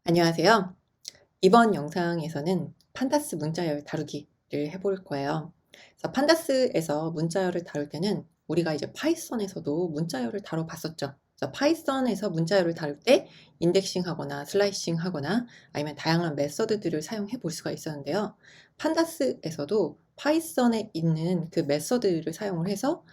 안녕하세요. 이번 영상에서는 판다스 문자열 다루기를 해볼 거예요. 그래서 판다스에서 문자열을 다룰 때는 우리가 이제 파이썬에서도 문자열을 다뤄봤었죠. 그래서 파이썬에서 문자열을 다룰 때 인덱싱 하거나 슬라이싱 하거나 아니면 다양한 메서드들을 사용해 볼 수가 있었는데요. 판다스에서도 파이썬에 있는 그 메서드를 사용을 해서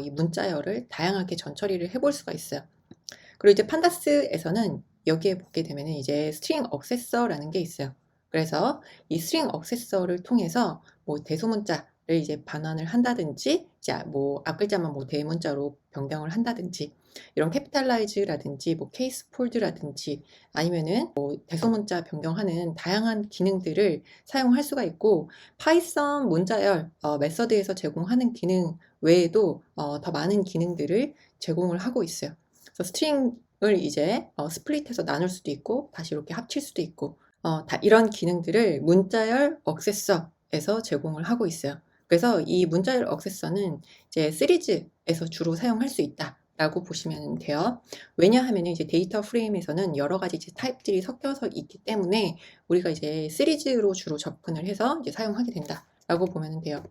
이 문자열을 다양하게 전처리를 해볼 수가 있어요. 그리고 이제 판다스에서는 여기에 보게 되면은 이제 스트링 억세서라는 게 있어요. 그래서 이 스트링 억세서를 통해서 뭐 대소문자를 이제 반환을 한다든지, 자, 뭐 앞글자만 뭐 대문자로 변경을 한다든지, 이런 캐피탈라이즈라든지, 뭐 케이스 폴드라든지, 아니면은 뭐 대소문자 변경하는 다양한 기능들을 사용할 수가 있고, 파이썬 문자열 메서드에서 제공하는 기능 외에도 더 많은 기능들을 제공을 하고 있어요. 그래서 스트링을 이제 스플릿해서 나눌 수도 있고 다시 이렇게 합칠 수도 있고 다 이런 기능들을 문자열 억세서에서 제공을 하고 있어요. 그래서 이 문자열 억세서는 이제 시리즈에서 주로 사용할 수 있다. 라고 보시면 돼요. 왜냐하면 이제 데이터 프레임에서는 여러 가지 이제 타입들이 섞여서 있기 때문에 우리가 이제 시리즈로 주로 접근을 해서 이제 사용하게 된다. 라고 보면 돼요.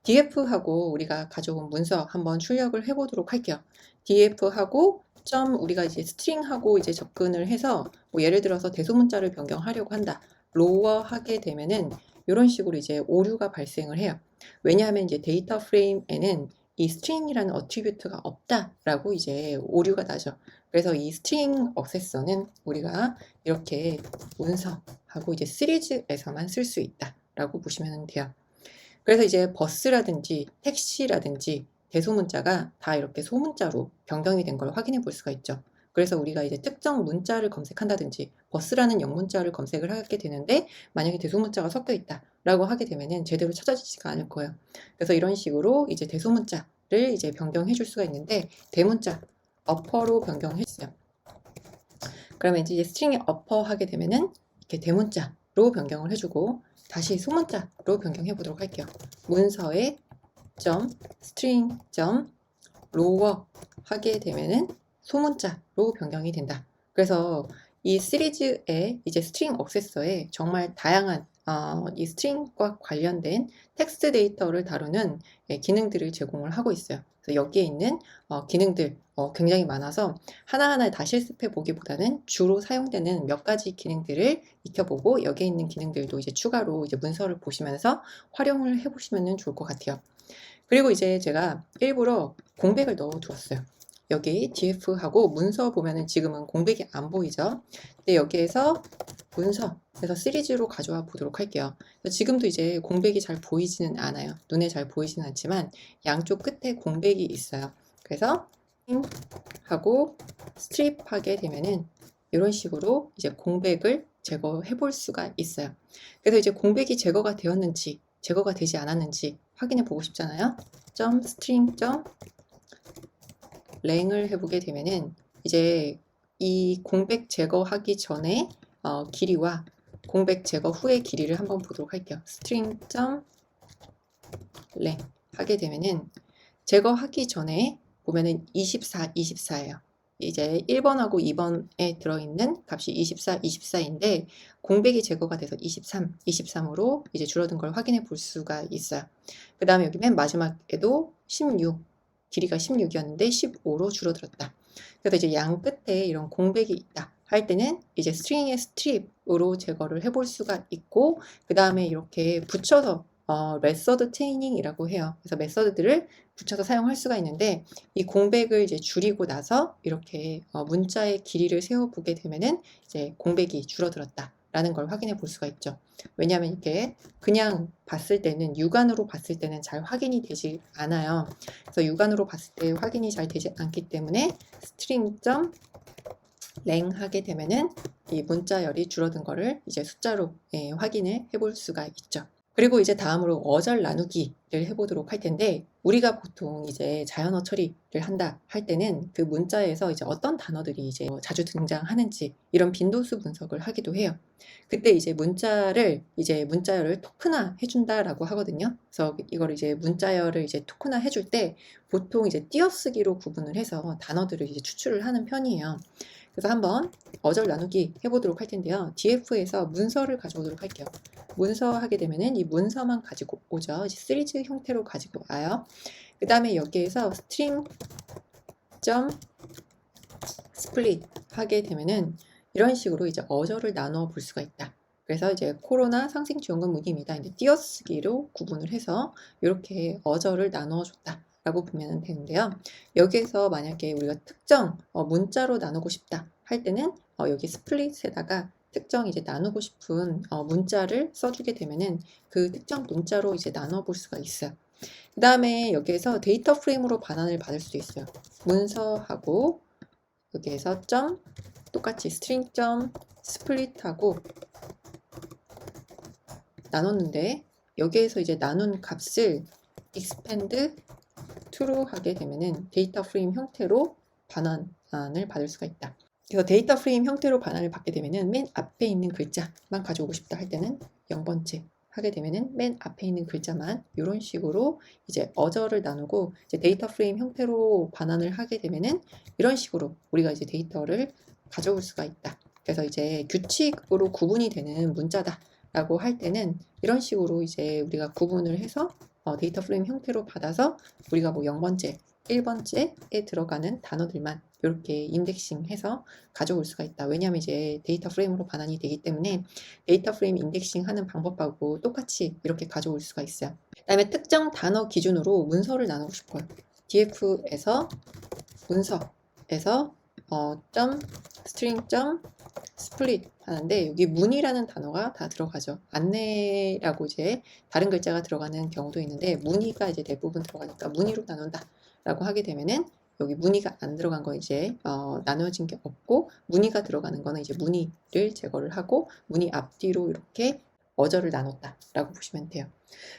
df하고 우리가 가져온 문서 한번 출력을 해보도록 할게요. df하고 점 우리가 이제 스트링하고 이제 접근을 해서 뭐 예를 들어서 대소문자를 변경하려고 한다. 로어 하게 되면은 이런 식으로 이제 오류가 발생을 해요. 왜냐하면 이제 데이터 프레임에는 이 스트링이라는 어트리뷰트가 없다라고 이제 오류가 나죠. 그래서 이 스트링 억세서는 우리가 이렇게 문서하고 이제 시리즈에서만 쓸 수 있다라고 보시면 돼요. 그래서 이제 버스라든지 택시라든지 대소문자가 다 이렇게 소문자로 변경이 된 걸 확인해 볼 수가 있죠. 그래서 우리가 이제 특정 문자를 검색한다든지 버스라는 영문자를 검색을 하게 되는데 만약에 대소문자가 섞여 있다라고 하게 되면은 제대로 찾아지지가 않을 거예요. 그래서 이런 식으로 이제 대소문자를 이제 변경해 줄 수가 있는데 대문자 어퍼로 변경해 주세요. 그러면 이제 스트링이 어퍼 하게 되면은 이렇게 대문자로 변경을 해주고 다시 소문자로 변경해 보도록 할게요. 문서에 점 스트링 점 로워 하게 되면은 소문자로 변경이 된다. 그래서 이 시리즈의 이제 스트링 억세서에 정말 다양한 이 스트링과 관련된 텍스트 데이터를 다루는 기능들을 제공을 하고 있어요. 그래서 여기에 있는 기능들 굉장히 많아서 하나하나 다 실습해 보기보다는 주로 사용되는 몇 가지 기능들을 익혀보고 여기에 있는 기능들도 이제 추가로 이제 문서를 보시면서 활용을 해보시면 좋을 것 같아요. 그리고 이제 제가 일부러 공백을 넣어 두었어요. 여기 df하고 문서 보면은 지금은 공백이 안 보이죠? 근데 여기에서 문서에서 시리즈로 가져와 보도록 할게요. 지금도 이제 공백이 잘 보이지는 않아요. 눈에 잘 보이지는 않지만 양쪽 끝에 공백이 있어요. 그래서 하고 스트립 하게 되면은 이런 식으로 이제 공백을 제거해 볼 수가 있어요. 그래서 이제 공백이 제거가 되었는지 제거가 되지 않았는지 확인해 보고 싶잖아요. 점 스트링 점 랭을 해보게 되면은 이제 이 공백 제거하기 전에 길이와 공백 제거 후의 길이를 한번 보도록 할게요. 스트링 점 랭 하게 되면은 제거하기 전에 보면은 24, 24예요. 이제 1번하고 2번에 들어있는 값이 24, 24인데 공백이 제거가 돼서 23, 23으로 이제 줄어든 걸 확인해 볼 수가 있어요. 그 다음에 여기 맨 마지막에도 16, 길이가 16이었는데 15로 줄어들었다. 그래서 이제 양 끝에 이런 공백이 있다 할 때는 이제 스트링의 스트립으로 제거를 해볼 수가 있고 그 다음에 이렇게 붙여서 메서드 체이닝이라고 해요. 그래서 메서드들을 붙여서 사용할 수가 있는데 이 공백을 이제 줄이고 나서 이렇게 문자의 길이를 세워보게 되면은 이제 공백이 줄어들었다라는 걸 확인해 볼 수가 있죠. 왜냐하면 이렇게 그냥 봤을 때는 육안으로 봤을 때는 잘 확인이 되지 않아요. 그래서 육안으로 봤을 때 확인이 잘 되지 않기 때문에 스트링 점 랭 하게 되면은 이 문자열이 줄어든 거를 이제 숫자로 확인을 해볼 수가 있죠. 그리고 이제 다음으로 어절 나누기를 해보도록 할 텐데 우리가 보통 이제 자연어 처리를 한다 할 때는 그 문자에서 이제 어떤 단어들이 이제 자주 등장하는지 이런 빈도수 분석을 하기도 해요. 그때 이제 문자열을 토크나 해준다라고 하거든요. 그래서 이걸 이제 문자열을 이제 토크나 해줄 때 보통 이제 띄어쓰기로 구분을 해서 단어들을 이제 추출을 하는 편이에요. 그래서 한번 어절 나누기 해보도록 할 텐데요. df에서 문서를 가져오도록 할게요. 문서 하게 되면은 이 문서만 가지고 오죠. 이제 시리즈 형태로 가지고 와요. 그 다음에 여기에서 스트링 점 스플릿 하게 되면은 이런 식으로 이제 어절을 나누어 볼 수가 있다. 그래서 이제 코로나 상생지원금 문의입니다. 이제 띄어쓰기로 구분을 해서 이렇게 어절을 나누어 줬다. 라고 보면 되는데요. 여기에서 만약에 우리가 특정 문자로 나누고 싶다 할 때는 여기 스플릿에다가 특정 이제 나누고 싶은 문자를 써주게 되면은 그 특정 문자로 이제 나눠 볼 수가 있어요. 그 다음에 여기에서 데이터 프레임으로 반환을 받을 수도 있어요. 문서하고 여기에서 점 똑같이 스트링 점 스플릿하고 나눴는데 여기에서 이제 나눈 값을 expand true 하게 되면은 데이터 프레임 형태로 반환을 받을 수가 있다. 그래서 데이터 프레임 형태로 반환을 받게 되면은 맨 앞에 있는 글자만 가져오고 싶다 할 때는 0번째 하게 되면은 맨 앞에 있는 글자만 이런 식으로 이제 어절을 나누고 이제 데이터 프레임 형태로 반환을 하게 되면은 이런 식으로 우리가 이제 데이터를 가져올 수가 있다. 그래서 이제 규칙으로 구분이 되는 문자다 라고 할 때는 이런 식으로 이제 우리가 구분을 해서 데이터 프레임 형태로 받아서 우리가 뭐 0번째, 1번째에 들어가는 단어들만 이렇게 인덱싱해서 가져올 수가 있다. 왜냐하면 이제 데이터 프레임으로 반환이 되기 때문에 데이터 프레임 인덱싱 하는 방법하고 똑같이 이렇게 가져올 수가 있어요. 그 다음에 특정 단어 기준으로 문서를 나누고 싶어요. df에서 문서에서 점 스트링 점 스플릿 하는데 여기 문이라는 단어가 다 들어가죠. 안내라고 이제 다른 글자가 들어가는 경우도 있는데 문의가 이제 대부분 들어가니까 문의로 나눈다 라고 하게 되면은 여기 문의가 안 들어간 거 이제 나누어진 게 없고 문의가 들어가는 거는 이제 문의를 제거를 하고 문의 앞뒤로 이렇게 어절을 나눴다 라고 보시면 돼요.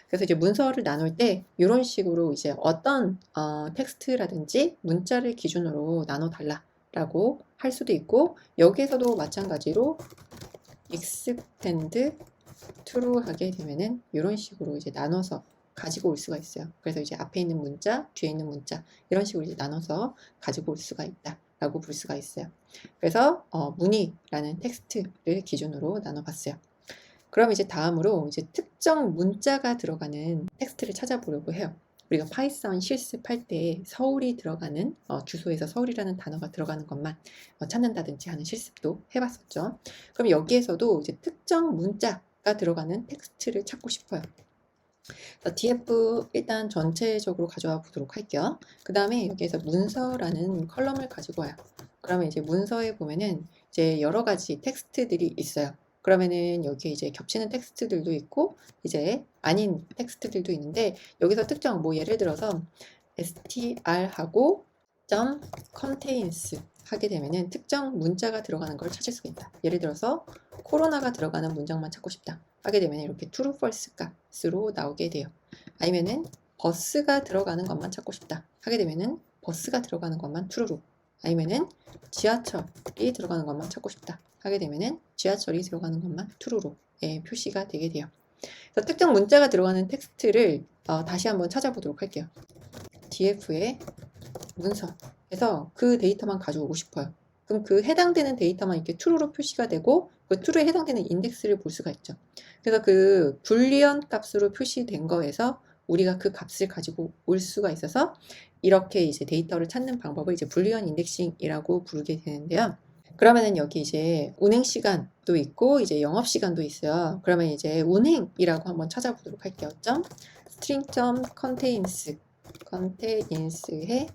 그래서 이제 문서를 나눌 때 이런 식으로 이제 어떤 텍스트라든지 문자를 기준으로 나눠 달라 라고 할 수도 있고 여기에서도 마찬가지로 expand true 하게 되면은 이런 식으로 이제 나눠서 가지고 올 수가 있어요. 그래서 이제 앞에 있는 문자, 뒤에 있는 문자 이런 식으로 이제 나눠서 가지고 올 수가 있다 라고 볼 수가 있어요. 그래서 문의라는 텍스트를 기준으로 나눠봤어요. 그럼 이제 다음으로 이제 특정 문자가 들어가는 텍스트를 찾아보려고 해요. 우리가 파이썬 실습할 때 서울이 들어가는 주소에서 서울이라는 단어가 들어가는 것만 찾는다든지 하는 실습도 해봤었죠. 그럼 여기에서도 이제 특정 문자가 들어가는 텍스트를 찾고 싶어요. df 일단 전체적으로 가져와 보도록 할게요. 그 다음에 여기에서 문서라는 컬럼을 가지고 와요. 그러면 이제 문서에 보면은 이제 여러 가지 텍스트들이 있어요. 그러면은 여기에 이제 겹치는 텍스트들도 있고 이제 아닌 텍스트들도 있는데 여기서 특정 뭐 예를 들어서 str하고 contains 하게 되면은 특정 문자가 들어가는 걸 찾을 수가 있다. 예를 들어서 코로나가 들어가는 문장만 찾고 싶다 하게 되면 이렇게 true, false 값으로 나오게 돼요. 아니면은 버스가 들어가는 것만 찾고 싶다 하게 되면은 버스가 들어가는 것만 true로, 아니면은 지하철이 들어가는 것만 찾고 싶다 하게 되면은 지하철이 들어가는 것만 true로 표시가 되게 돼요. 그래서 특정 문자가 들어가는 텍스트를 다시 한번 찾아보도록 할게요. df의 문서에서 그 데이터만 가져오고 싶어요. 그럼 그 해당되는 데이터만 이렇게 true로 표시가 되고 그 true에 해당되는 인덱스를 볼 수가 있죠. 그래서 그 불리언 값으로 표시된 거에서 우리가 그 값을 가지고 올 수가 있어서 이렇게 이제 데이터를 찾는 방법을 이제 불리언 인덱싱이라고 부르게 되는데요. 그러면은 여기 이제 운행 시간도 있고 이제 영업 시간도 있어요. 그러면 이제 운행이라고 한번 찾아보도록 할게요. string contains에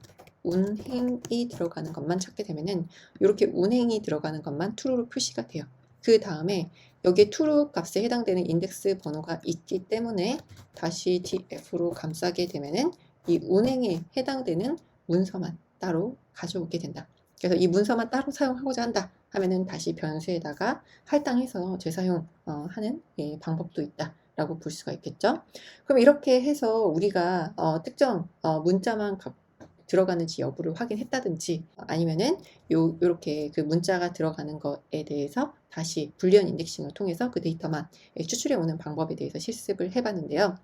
운행이 들어가는 것만 찾게 되면은 이렇게 운행이 들어가는 것만 true로 표시가 돼요. 그 다음에 여기에 true 값에 해당되는 인덱스 번호가 있기 때문에 다시 df로 감싸게 되면은 이 운행에 해당되는 문서만 따로 가져오게 된다. 그래서 이 문서만 따로 사용하고자 한다 하면은 다시 변수에다가 할당해서 재사용하는 방법도 있다 라고 볼 수가 있겠죠. 그럼 이렇게 해서 우리가 특정 문자만 들어가는지 여부를 확인했다든지 아니면은 요렇게 그 문자가 들어가는 것에 대해서 다시 불리언 인덱싱을 통해서 그 데이터만 추출해 오는 방법에 대해서 실습을 해봤는데요.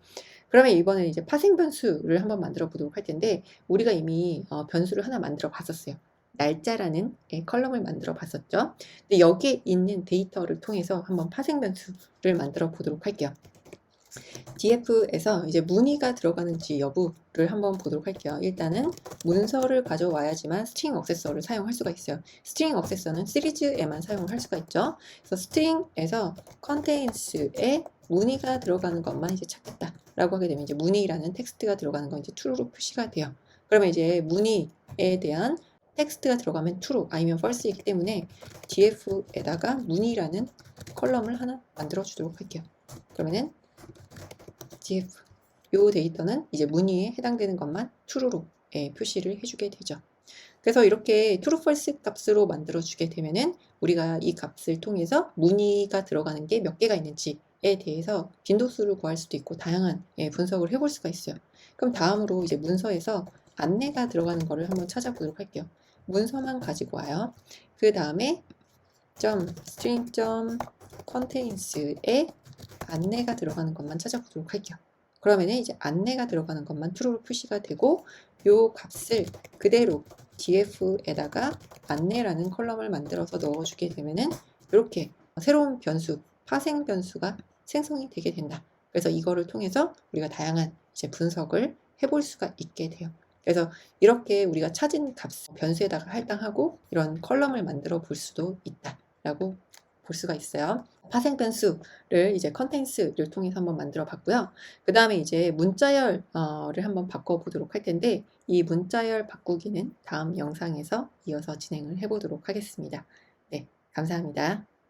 그러면 이번에 이제 파생 변수를 한번 만들어 보도록 할 텐데 우리가 이미 변수를 하나 만들어 봤었어요. 날짜라는 컬럼을 만들어 봤었죠. 근데 여기에 있는 데이터를 통해서 한번 파생 변수를 만들어 보도록 할게요. df에서 이제 문의가 들어가는지 여부를 한번 보도록 할게요. 일단은 문서를 가져와야지만 스트링 액세서를 사용할 수가 있어요. 스트링 액세서는 시리즈에만 사용할 수가 있죠. 그래서 스트링에서 contains에 문의가 들어가는 것만 이제 찾겠다 라고 하게 되면 이제 문의라는 텍스트가 들어가는 건 이제 true로 표시가 돼요. 그러면 이제 문의에 대한 텍스트가 들어가면 true 아니면 false이기 때문에 df에다가 문의라는 컬럼을 하나 만들어 주도록 할게요. 그러면은 df 요 데이터는 이제 문의에 해당되는 것만 true로 표시를 해주게 되죠. 그래서 이렇게 true, false 값으로 만들어 주게 되면은 우리가 이 값을 통해서 문의가 들어가는 게 몇 개가 있는지에 대해서 빈도수를 구할 수도 있고 다양한 분석을 해볼 수가 있어요. 그럼 다음으로 이제 문서에서 안내가 들어가는 거를 한번 찾아보도록 할게요. 문서만 가지고 와요. 그 다음에 string contains에 안내가 들어가는 것만 찾아보도록 할게요. 그러면 이제 안내가 들어가는 것만 true로 표시가 되고 요 값을 그대로 df에다가 안내라는 컬럼을 만들어서 넣어주게 되면은 이렇게 새로운 변수, 파생 변수가 생성이 되게 된다. 그래서 이거를 통해서 우리가 다양한 이제 분석을 해볼 수가 있게 돼요. 그래서 이렇게 우리가 찾은 값, 변수에다가 할당하고 이런 컬럼을 만들어 볼 수도 있다라고 볼 수가 있어요. 파생 변수를 이제 컨텐츠를 통해서 한번 만들어 봤고요. 그 다음에 이제 문자열을 한번 바꿔 보도록 할 텐데 이 문자열 바꾸기는 다음 영상에서 이어서 진행을 해 보도록 하겠습니다. 네, 감사합니다.